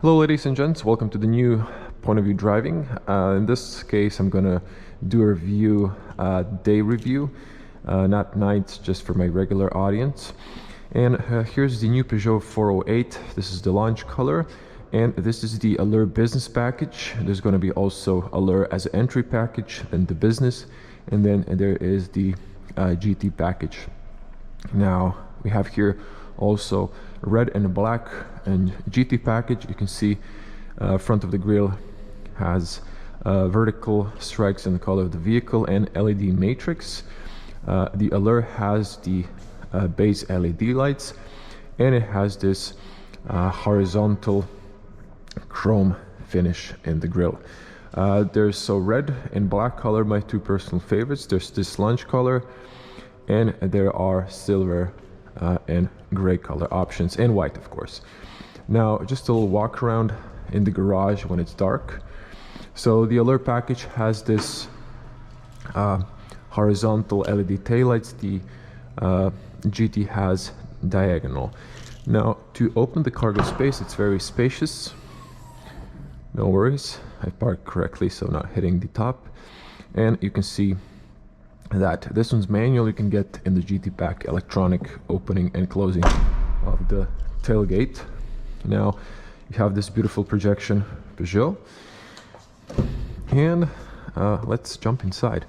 Hello ladies and gents, welcome to the new point of view driving. In this case I'm gonna do a review, day review, not night, just for my regular audience. And here's the new Peugeot 408. This is the launch color, and this is the Allure business package. There's going to be also Allure as an entry package, then the business, and then there is the GT package. Now we have here also red and black and GT package. You can see front of the grille has vertical strikes in the color of the vehicle and LED matrix. The Allure has the base LED lights, and it has this horizontal chrome finish in the grille. There's red and black color, my two personal favorites. There's this lunch color, and there are silver and gray color options, and white of course. Now just a little walk around in the garage when it's dark. So the Allure package has this horizontal LED taillights. The GT has diagonal. Now to open the cargo space, it's very spacious. No worries, I parked correctly, so not hitting the top. And you can see that this one's manual. You can get in the GT pack electronic opening and closing of the tailgate. Now you have this beautiful projection Peugeot, and let's jump inside.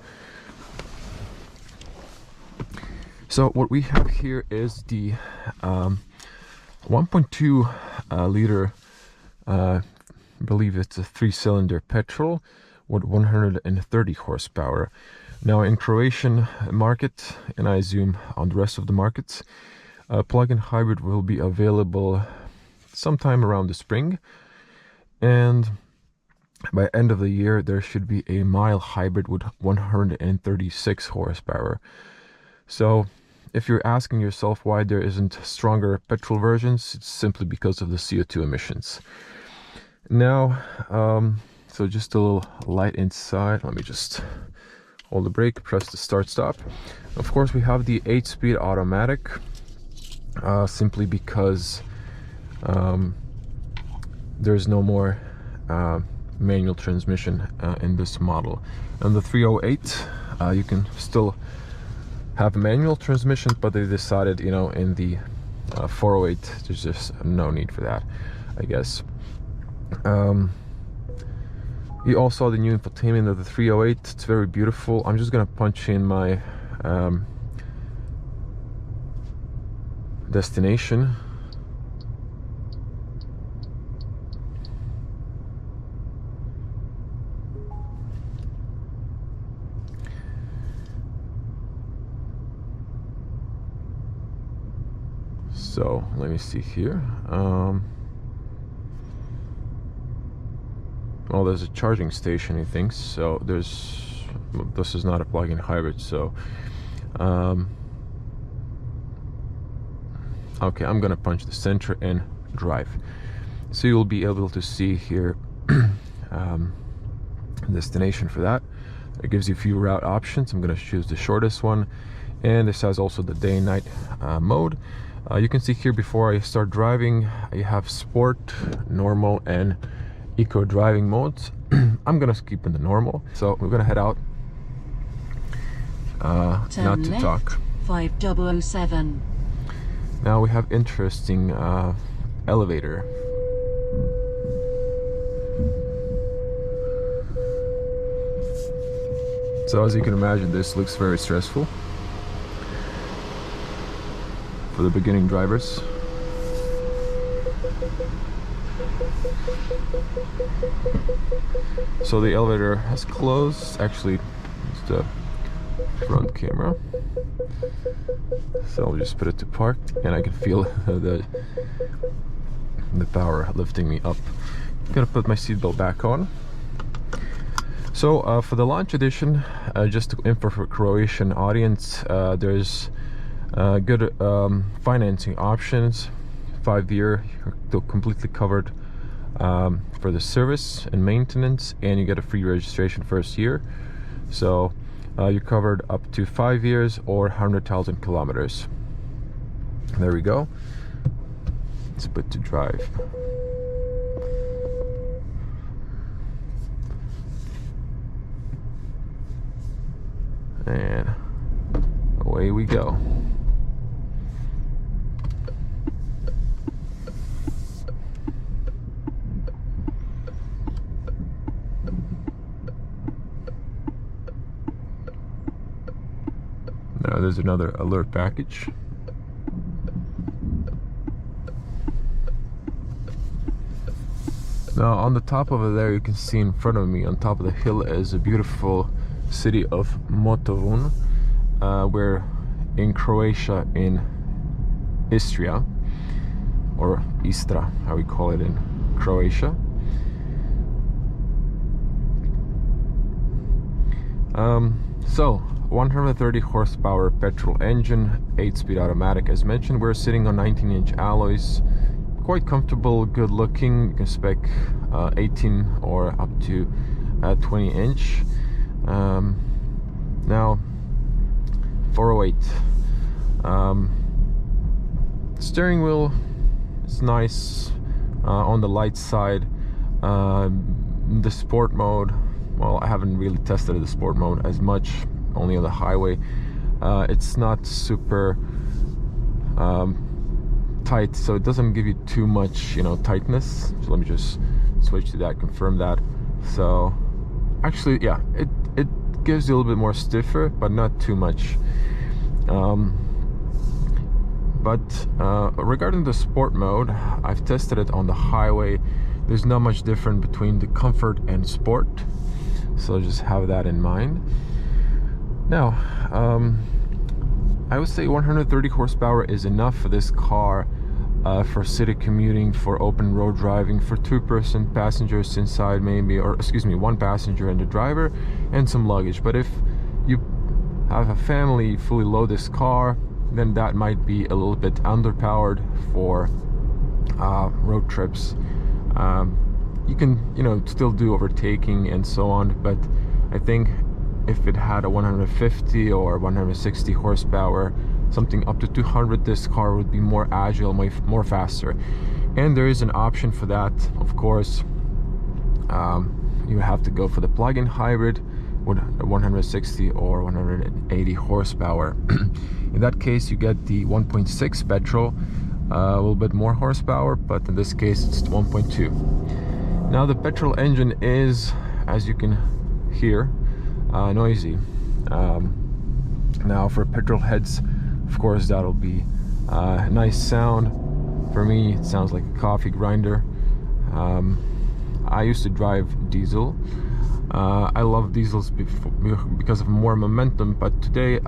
So what we have here is the 1.2 liter, I believe it's a 3-cylinder petrol with 130 horsepower. Now in Croatian market, and I assume on the rest of the markets, plug-in hybrid will be available sometime around the spring, and by end of the year there should be a mild hybrid with 136 horsepower. So if you're asking yourself why there isn't stronger petrol versions, it's simply because of the CO2 emissions. Now so just a little light inside. Let me just hold the brake, press the start stop. Of course we have the 8-speed automatic, simply because there's no more manual transmission in this model. And the 308, you can still have manual transmission, but they decided, you know, in the 408 there's just no need for that, I guess. You all saw the new infotainment of the 308. It's very beautiful. I'm just gonna punch in my destination. So let me see here. Well, there's a charging station, he thinks. So this is not a plug-in hybrid. So okay, I'm gonna punch the center and drive, so you'll be able to see here destination for that. It gives you a few route options. I'm gonna choose the shortest one, and this has also the day and night mode. You can see here before I start driving, I have sport, normal, and eco driving modes. I'm gonna keep in the normal, so we're gonna head out. Not to talk. 5007. Now we have interesting elevator. So as you can imagine, this looks very stressful for the beginning drivers. So the elevator has closed. Actually, it's the front camera. So I'll just put it to park, and I can feel the power lifting me up. I'm gonna put my seatbelt back on. So for the launch edition, just info for Croatian audience, there's good financing options. 5-year, you're completely covered for the service and maintenance, and you get a free registration first year. So you're covered up to 5 years or 100,000 kilometers. There we go. It's put to drive. and away we go. Now there's another Allure package. Now on the top over there, you can see in front of me on top of the hill is a beautiful city of Motovun. We're in Croatia, in Istria, or Istra, how we call it in Croatia. So 130 horsepower petrol engine, 8-speed automatic. As mentioned, we're sitting on 19-inch alloys, quite comfortable, good looking. You can spec 18 or up to 20-inch. Now 408. Steering wheel is nice, on the light side. The sport mode, well, I haven't really tested the sport mode as much, only on the highway. It's not super tight, so it doesn't give you too much, you know, tightness. So let me just switch to that, confirm that. So actually, yeah, it gives you a little bit more stiffer, but not too much. Regarding the sport mode, I've tested it on the highway. There's not much different between the comfort and sport, so just have that in mind. Now, I would say 130 horsepower is enough for this car, for city commuting, for open road driving, for two-person passengers inside maybe, or excuse me, one passenger and the driver and some luggage. But if you have a family, fully load this car, then that might be a little bit underpowered for road trips. You can, you know, still do overtaking and so on, but I think if it had a 150 or 160 horsepower, something up to 200, this car would be more agile, more faster. And there is an option for that, of course. You have to go for the plug-in hybrid with 160 or 180 horsepower. In that case, you get the 1.6 petrol, a little bit more horsepower, but in this case it's 1.2. Now the petrol engine is, as you can hear, noisy. Now for petrol heads, of course, that'll be a nice sound. For me, it sounds like a coffee grinder. I used to drive diesel. I love diesels because of more momentum, but today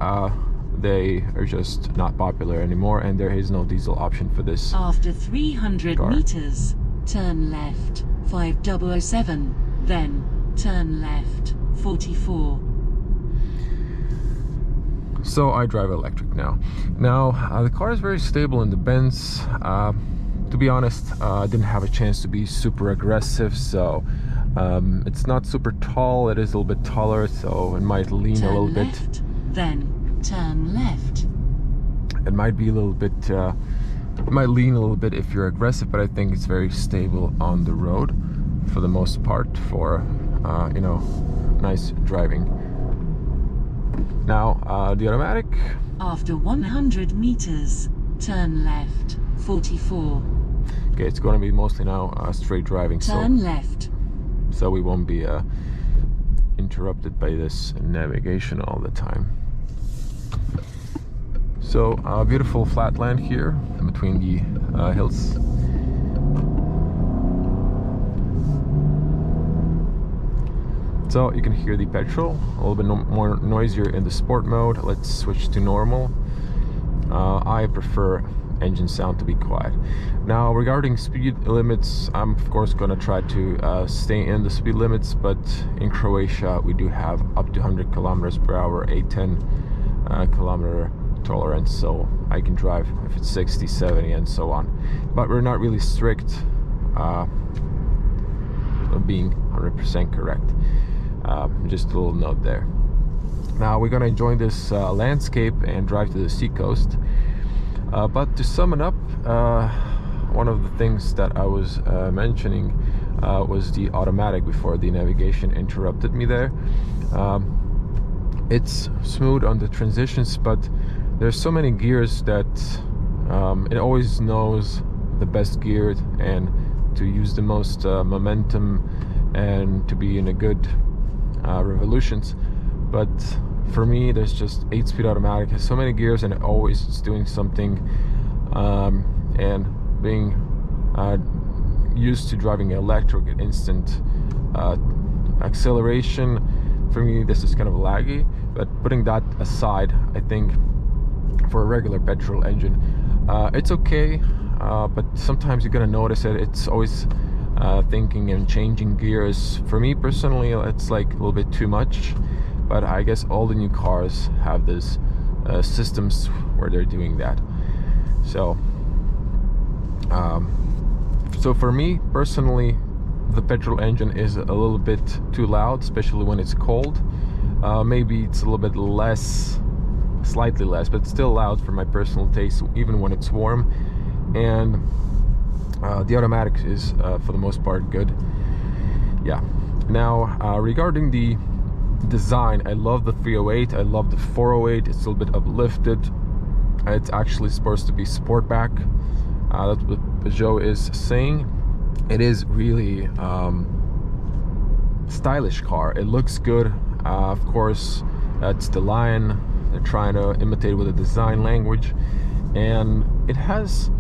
they are just not popular anymore, and there is no diesel option for this. After 300 car. meters, turn left, 5007, then turn left, 44. So I drive electric now. The car is very stable in the bends. To be honest, I didn't have a chance to be super aggressive, so it's not super tall. It is a little bit taller, so it might lean a little bit. Then turn left. It might be a little bit, it might lean a little bit if you're aggressive, but I think it's very stable on the road for the most part, for you know, nice driving. Now the automatic. After 100 meters, turn left, 44. Okay, it's going to be mostly now straight driving. Turn left. So we won't be interrupted by this navigation all the time. So beautiful flat land here in between the hills. So you can hear the petrol, a little bit more noisier in the sport mode. Let's switch to normal. I prefer engine sound to be quiet. Now regarding speed limits, I'm of course going to try to stay in the speed limits, but in Croatia we do have up to 100 kilometers per hour, a 10 kilometer tolerance, so I can drive if it's 60, 70 and so on. But we're not really strict of being 100% correct. Just a little note there. Now we're gonna enjoy this landscape and drive to the seacoast. But to sum it up, one of the things that I was mentioning was the automatic before the navigation interrupted me there. it's smooth on the transitions, but there's so many gears that it always knows the best gear and to use the most momentum and to be in a good revolutions. But for me, there's just 8-speed automatic, has so many gears, and it always is doing something. And being used to driving electric instant acceleration, for me this is kind of laggy. But putting that aside, I think for a regular petrol engine it's okay, but sometimes you're gonna notice it. It's always thinking and changing gears. For me personally, it's like a little bit too much, but I guess all the new cars have this systems where they're doing that. So so for me personally, the petrol engine is a little bit too loud, especially when it's cold. Maybe it's a little bit less, slightly less, but still loud for my personal taste, even when it's warm. And the automatic is for the most part good. Yeah. Now regarding the design, I love the 308, I love the 408. It's a little bit uplifted. It's actually supposed to be sportback. That's what Peugeot is saying. It is really stylish car. It looks good. Of course, that's the line they're trying to imitate with the design language, and it has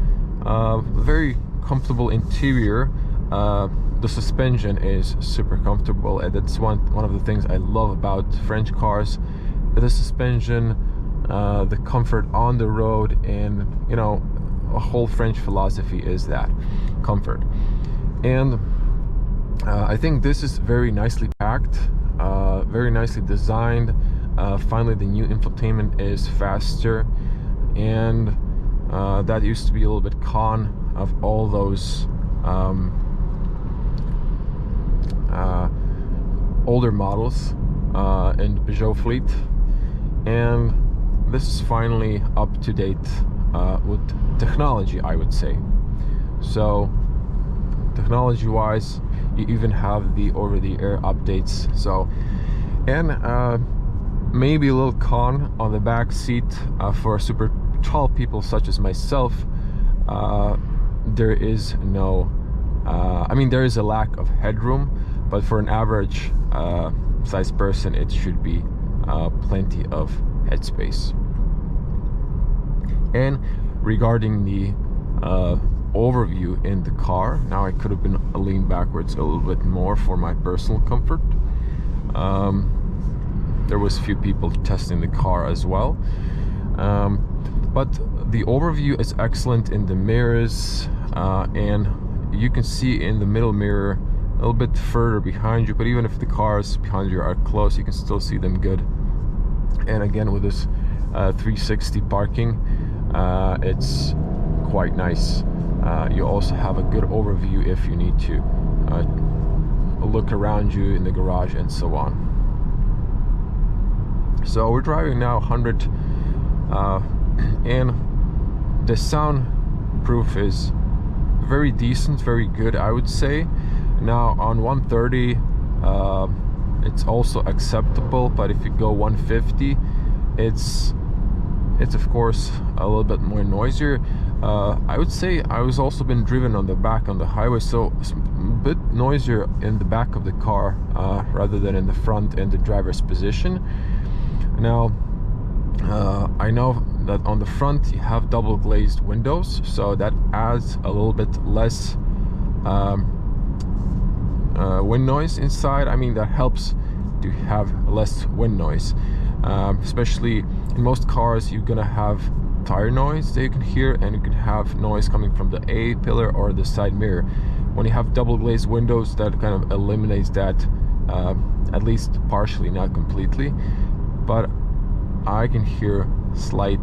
a very comfortable interior. The suspension is super comfortable, and that's one of the things I love about French cars. The suspension, the comfort on the road, and you know, a whole French philosophy is that comfort. And I think this is very nicely packed, very nicely designed. Finally, the new infotainment is faster, and that used to be a little bit con of all those older models in the Peugeot fleet. And this is finally up to date with technology, I would say. So technology wise, you even have the over-the-air updates. So, and maybe a little con on the back seat for super tall people such as myself. There is no I mean, there is a lack of headroom, but for an average sized person, it should be plenty of headspace. And regarding the overview in the car, now I could have been leaned backwards a little bit more for my personal comfort. There was a few people testing the car as well, but the overview is excellent in the mirrors, and you can see in the middle mirror a little bit further behind you, but even if the cars behind you are close, you can still see them good. And again, with this 360 parking, it's quite nice. You also have a good overview if you need to look around you in the garage and so on. So we're driving now 100, and the soundproof is very decent, very good, I would say. Now on 130 it's also acceptable, but if you go 150, it's of course a little bit more noisier. I would say I was also been driven on the back on the highway, so it's a bit noisier in the back of the car rather than in the front in the driver's position. Now I know that on the front you have double glazed windows, so that adds a little bit less wind noise inside. I mean, that helps to have less wind noise, especially in most cars you're gonna have tire noise that you can hear, and you can have noise coming from the A pillar or the side mirror. When you have double glazed windows, that kind of eliminates that, at least partially, not completely, but I can hear slight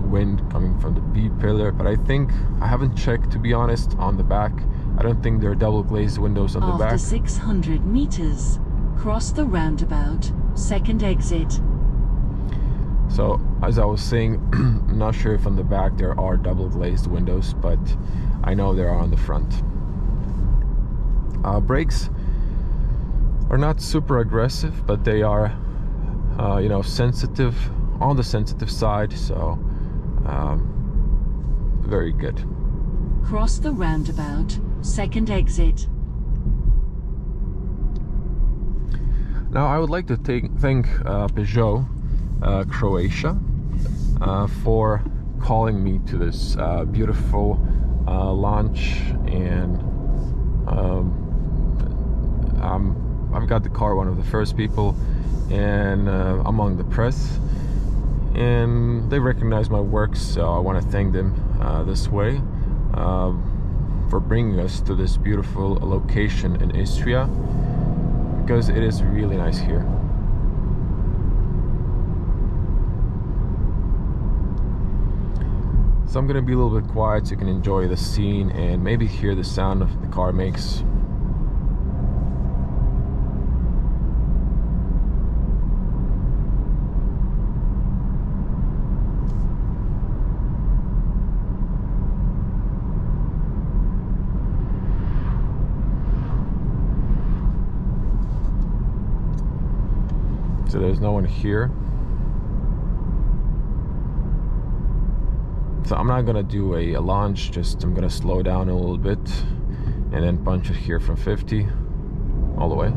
wind coming from the B pillar. But I think, I haven't checked to be honest on the back, I don't think there are double glazed windows on the back. After 600 meters, cross the roundabout, second exit. So as I was saying, I'm not sure if on the back there are double glazed windows, but I know there are on the front. Brakes are not super aggressive, but they are you know, sensitive, on the sensitive side, so very good. Cross the roundabout, second exit. Now I would like to thank Peugeot Croatia for calling me to this beautiful launch, and I've got the car, one of the first people, and among the press, and they recognize my work, so I want to thank them this way for bringing us to this beautiful location in Istria, because it is really nice here. So I'm gonna be a little bit quiet so you can enjoy the scene and maybe hear the sound the car makes. So there's no one here. So I'm not gonna do a launch, just I'm gonna slow down a little bit and then punch it here from 50 all the way.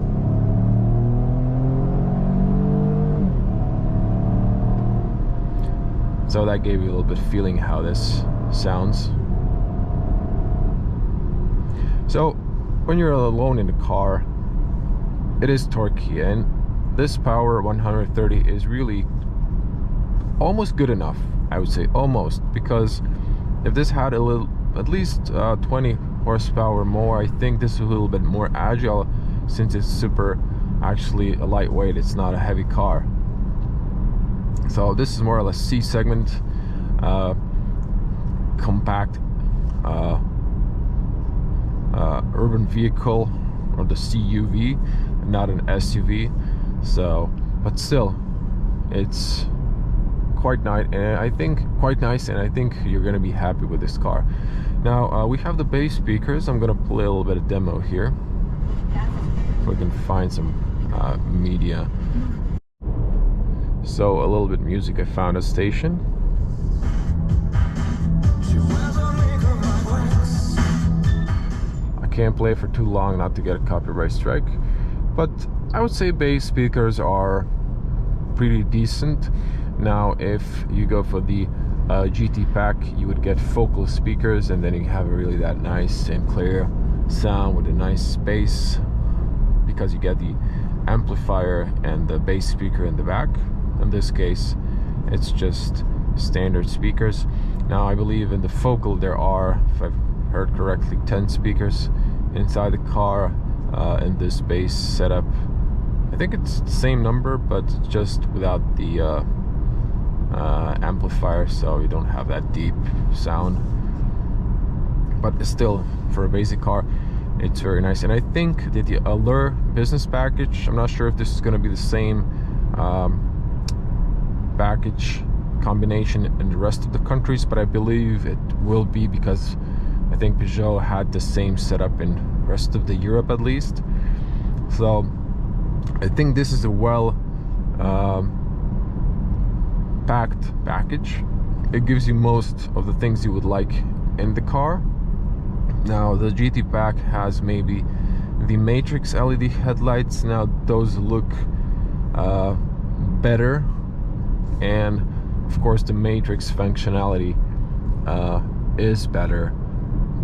So that gave you a little bit feeling how this sounds. So when you're alone in the car, it is torquey, and this power 130 is really almost good enough, I would say, almost, because if this had a little, at least 20 horsepower more, I think this is a little bit more agile, since it's super actually a lightweight, it's not a heavy car. So this is more or less C segment compact urban vehicle, or the CUV, not an SUV. So, but still, it's quite nice, and I think you're gonna be happy with this car. Now we have the bass speakers. I'm gonna play a little bit of demo here, if we can find some media. So a little bit of music. I found a station. I can't play for too long not to get a copyright strike, but I would say bass speakers are pretty decent. Now if you go for the GT pack, you would get focal speakers, and then you have really that nice and clear sound with a nice bass, because you get the amplifier and the bass speaker in the back. In this case, it's just standard speakers. Now I believe in the focal there are, if I've heard correctly, 10 speakers inside the car in this bass setup. I think it's the same number, but just without the amplifier, so you don't have that deep sound. But still, for a basic car, it's very nice. And I think that the Allure business package, I'm not sure if this is going to be the same package combination in the rest of the countries, but I believe it will be, because I think Peugeot had the same setup in the rest of the Europe at least. So I think this is a well packed package. It gives you most of the things you would like in the car. Now the GT pack has maybe the matrix LED headlights. Now those look better, and of course the matrix functionality is better,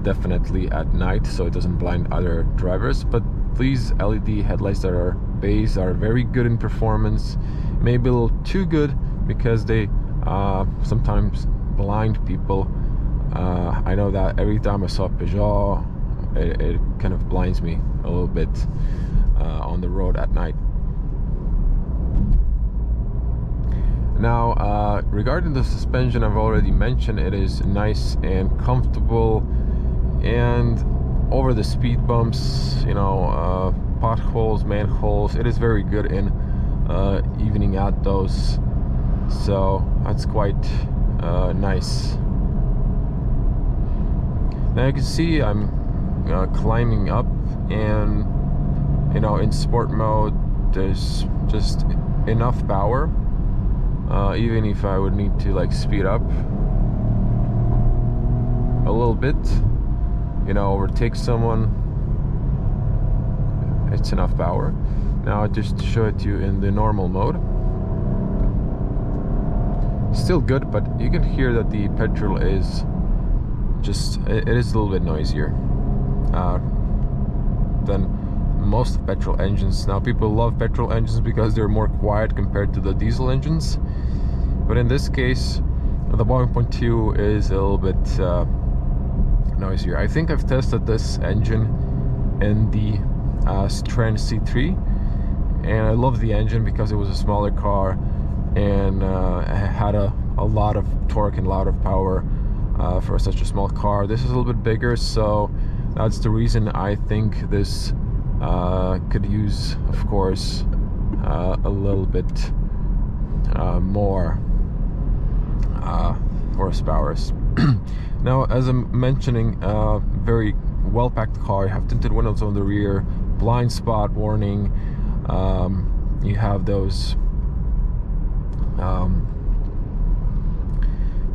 definitely at night, so it doesn't blind other drivers. But these LED headlights that are base are very good in performance, maybe a little too good, because they sometimes blind people. I know that every time I saw Peugeot, it kind of blinds me a little bit on the road at night. Now regarding the suspension, I've already mentioned it is nice and comfortable, and over the speed bumps, you know, potholes, manholes, it is very good in evening out those, so that's quite nice. Now you can see I'm climbing up, and you know, in sport mode there's just enough power, even if I would need to like speed up a little bit, you know, overtake someone. It's enough power. Now just to show it to you in the normal mode. Still good, but you can hear that the petrol is just, it is a little bit noisier than most petrol engines. Now people love petrol engines because they're more quiet compared to the diesel engines, but in this case the 1.2 is a little bit noisier. I think I've tested this engine in the Citroen C3, and I love the engine because it was a smaller car and had a lot of torque and a lot of power for such a small car. This is a little bit bigger, so that's the reason I think this could use, of course, a little bit more horsepower. Now, as I'm mentioning, very well-packed car. You have tinted windows on the rear, blind spot warning. You have those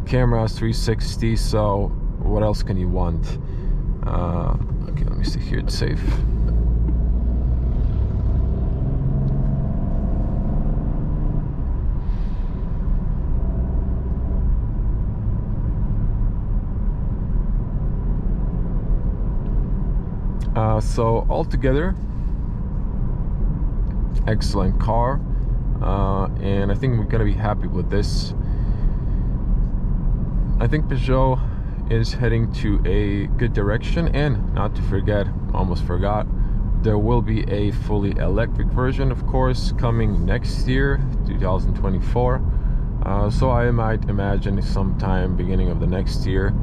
cameras 360. So what else can you want? Okay, let me see here. It's safe. So altogether, excellent car, and I think we're gonna be happy with this. I think Peugeot is heading to a good direction, and not to forget, almost forgot, there will be a fully electric version, of course, coming next year, 2024. So I might imagine sometime beginning of the next year,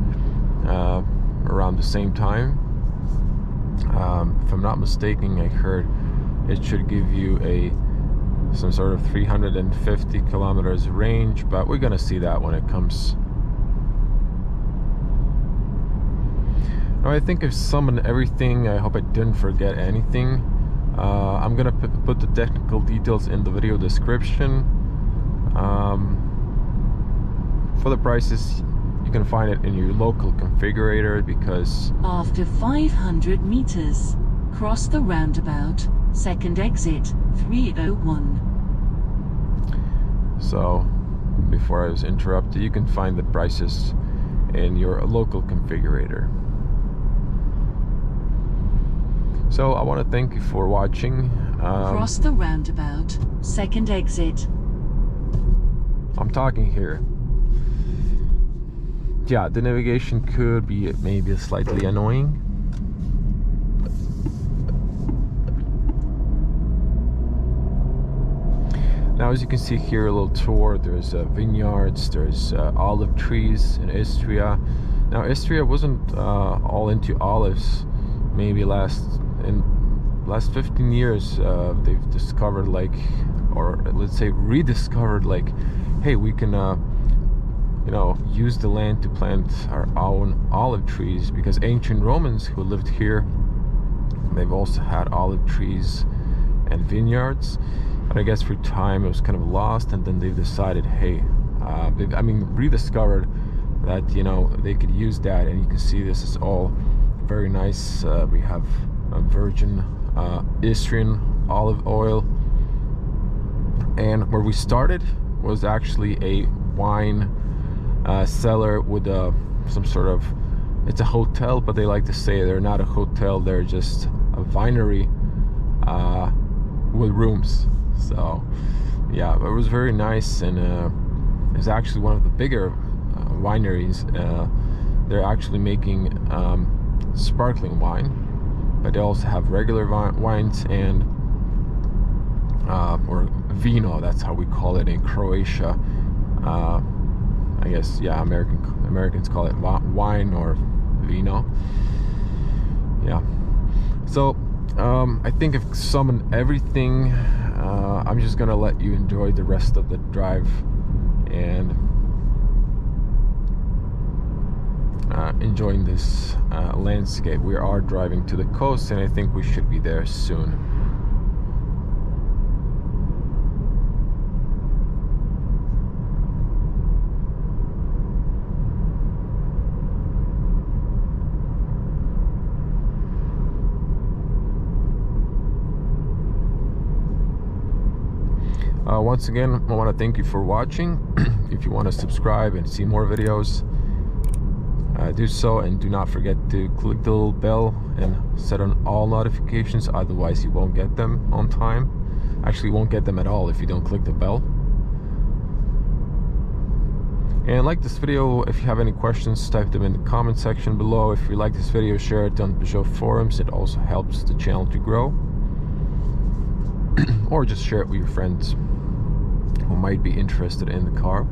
around the same time. If I'm not mistaken, I heard it should give you some sort of 350 kilometers range, but we're gonna see that when it comes. Now, I think I've summoned everything. I hope I didn't forget anything. I'm gonna put the technical details in the video description. For the prices, you can find it in your local configurator, because After 500 meters, cross the roundabout, second exit, 301. So before I was interrupted, you can find the prices in your local configurator. So I want to thank you for watching. Cross the roundabout, second exit. I'm talking here. Yeah, the navigation could be maybe slightly annoying. Now, as you can see here, a little tour. There's vineyards, there's olive trees in Istria. Now, Istria wasn't all into olives. Maybe last 15 years, they've discovered, like, or let's say rediscovered, like, hey, we can you know, use the land to plant our own olive trees, because ancient Romans who lived here, they've also had olive trees and vineyards. But I guess through time it was kind of lost, and then they've decided, hey, I mean, rediscovered that, you know, they could use that. And you can see this is all very nice. We have a virgin Istrian olive oil, and where we started was actually a wine cellar with some sort of, it's a hotel, but they like to say they're not a hotel, they're just a winery with rooms. So yeah, it was very nice, and it's actually one of the bigger wineries. They're actually making sparkling wine, but they also have regular wines and or vino, that's how we call it in Croatia. I guess, yeah, Americans call it wine or vino. Yeah. So I think I've summoned everything. I'm just gonna let you enjoy the rest of the drive and enjoying this landscape. We are driving to the coast, and I think we should be there soon. Once again, I want to thank you for watching. If you want to subscribe and see more videos, do so, and do not forget to click the little bell and set on all notifications, otherwise you won't get them on time. Actually, you won't get them at all if you don't click the bell. And like this video. If you have any questions, type them in the comment section below. If you like this video, share it on Peugeot forums. It also helps the channel to grow. Or just share it with your friends who might be interested in the car.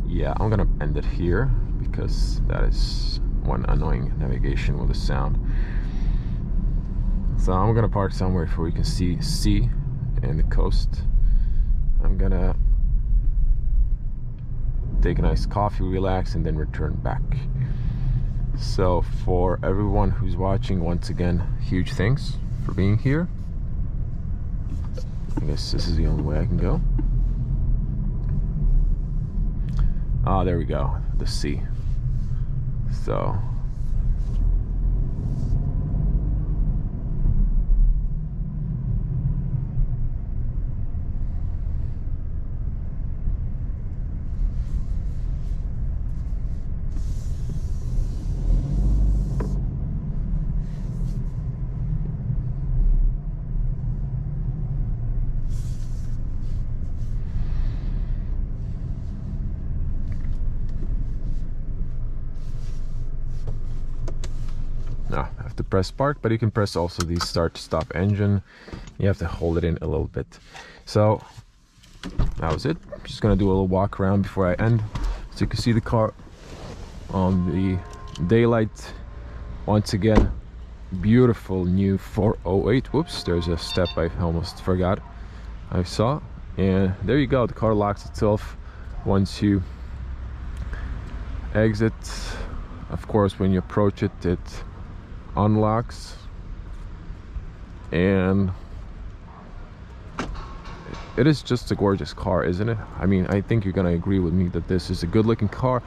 Yeah, I'm gonna end it here because that is one annoying navigation with the sound. So I'm gonna park somewhere where you can see sea and the coast. I'm gonna take a nice coffee, relax, and then return back. So for everyone who's watching, once again, huge thanks for being here. I guess this is the only way I can go. Ah, there we go, the sea. So now I have to press park, but you can press also the start stop engine. You have to hold it in a little bit. So that was it. I'm just gonna do a little walk around before I end, so you can see the car on the daylight. Once again, beautiful new 408. Whoops, there's a step I almost forgot I saw. And there you go, the car locks itself once you exit. Of course, when you approach it, it unlocks. And it is just a gorgeous car, isn't it? I mean, I think you're gonna agree with me that this is a good looking car.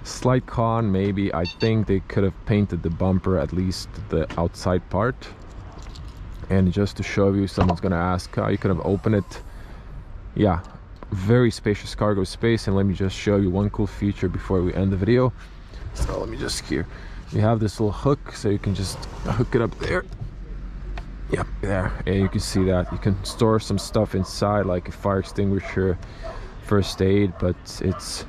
Slight con, maybe, I think they could have painted the bumper, at least the outside part. And just to show you, someone's gonna ask how you could have opened it. Yeah, very spacious cargo space. And let me just show you one cool feature before we end the video. So let me just here, you have this little hook, so you can just hook it up there. Yep, there, and you can see that you can store some stuff inside, like a fire extinguisher, first aid, but it's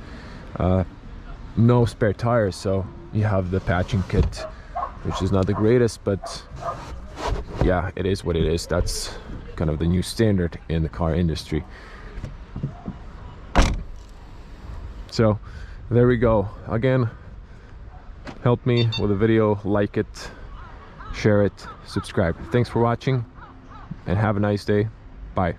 no spare tires, so you have the patching kit, which is not the greatest, but yeah, it is what it is. That's kind of the new standard in the car industry. So there we go. Again, help me with the video, like it, share it, subscribe. Thanks for watching, and have a nice day. Bye.